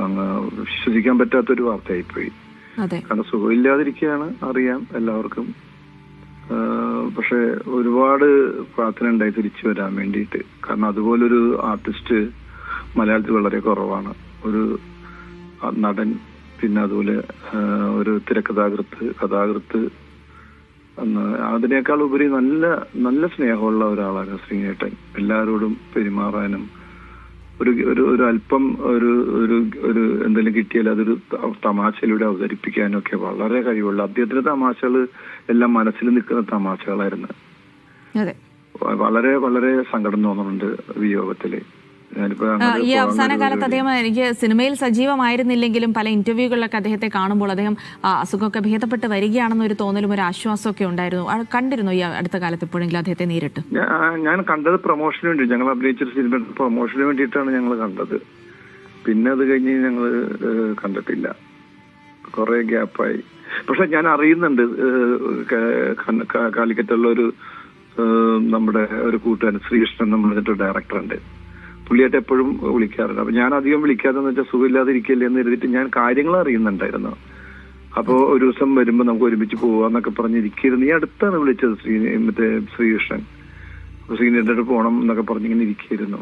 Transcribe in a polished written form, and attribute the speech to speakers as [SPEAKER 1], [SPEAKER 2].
[SPEAKER 1] അങ്ങ് വിശ്വസിക്കാൻ പറ്റാത്തൊരു വാർത്തയായിപ്പോയി. കാരണം സുഖമില്ലാതിരിക്കുകയാണ്, അറിയാം എല്ലാവർക്കും. പക്ഷെ ഒരുപാട് പ്രാർത്ഥന ഉണ്ടായി തിരിച്ചു വരാൻ വേണ്ടിയിട്ട്. കാരണം അതുപോലൊരു ആർട്ടിസ്റ്റ് മലയാളത്തിൽ വളരെ കുറവാണ്. ഒരു നടൻ, പിന്നെ അതുപോലെ ഒരു കഥാകൃത്ത് അതിനേക്കാൾ ഉപരി നല്ല നല്ല സ്നേഹമുള്ള ഒരാളാണ് ശ്രീനേട്ടൻ. എല്ലാവരോടും പെരുമാറാനും ഒരു അല്പം ഒരു എന്തെങ്കിലും കിട്ടിയാൽ അതൊരു തമാശയിലൂടെ അവതരിപ്പിക്കാനും ഒക്കെ വളരെ കഴിവുള്ള. അദ്ദേഹത്തിന്റെ തമാശകൾ എല്ലാം മനസ്സിൽ നിൽക്കുന്ന തമാശകളായിരുന്നു. വളരെ വളരെ സങ്കടം തോന്നുന്നുണ്ട് വിയോഗത്തില്.
[SPEAKER 2] ഈ അവസാന കാലത്ത് അദ്ദേഹം എനിക്ക് സിനിമയിൽ സജീവമായിരുന്നില്ലെങ്കിലും പല ഇന്റർവ്യൂകളിലൊക്കെ അദ്ദേഹത്തെ കാണുമ്പോൾ അദ്ദേഹം അസുഖമൊക്കെ ഭേദപ്പെട്ട് വരികയാണെന്നൊരു തോന്നലും ഒരു ആശ്വാസമൊക്കെ ഉണ്ടായിരുന്നു. കണ്ടിരുന്നു ഈ അടുത്ത കാലത്ത് എപ്പോഴെങ്കിലും അദ്ദേഹത്തെ നേരിട്ട്?
[SPEAKER 1] ഞാൻ കണ്ടത് പ്രൊമോഷന് വേണ്ടി, ഞങ്ങൾ അഭിനയിച്ചൊരു സിനിമ പ്രൊമോഷന് വേണ്ടിയിട്ടാണ് ഞങ്ങൾ കണ്ടത്. പിന്നെ അത് കഴിഞ്ഞ് ഞങ്ങൾ കണ്ടിട്ടില്ല, കുറെ ഗ്യാപ്പായി. പക്ഷെ ഞാൻ അറിയുന്നുണ്ട്, കാലിക്കറ്റുള്ള ഒരു നമ്മുടെ ഒരു കൂട്ടുകാരൻ ശ്രീകൃഷ്ണൻ എന്ന് പറഞ്ഞിട്ട് ഡയറക്ടറുണ്ട്. പുള്ളിയായിട്ട് എപ്പോഴും വിളിക്കാറുണ്ട്. അപ്പൊ ഞാൻ അധികം വിളിക്കാതെന്ന് വെച്ചാൽ സുഖമില്ലാതിരിക്കില്ല എന്ന് കരുതിയിട്ട് ഞാൻ കാര്യങ്ങൾ അറിയുന്നുണ്ടായിരുന്നു. അപ്പോ ഒരു ദിവസം വരുമ്പോ നമുക്ക് ഒരുമിച്ച് പോവാന്നൊക്കെ പറഞ്ഞിരിക്കുന്നു. ഈ അടുത്താണ് വിളിച്ചത് ശ്രീകൃഷ്ണൻ. ശ്രീകൃഷ്ണന്റെ അടുത്ത് പോകണം എന്നൊക്കെ പറഞ്ഞിങ്ങനെ ഇരിക്കുന്നു.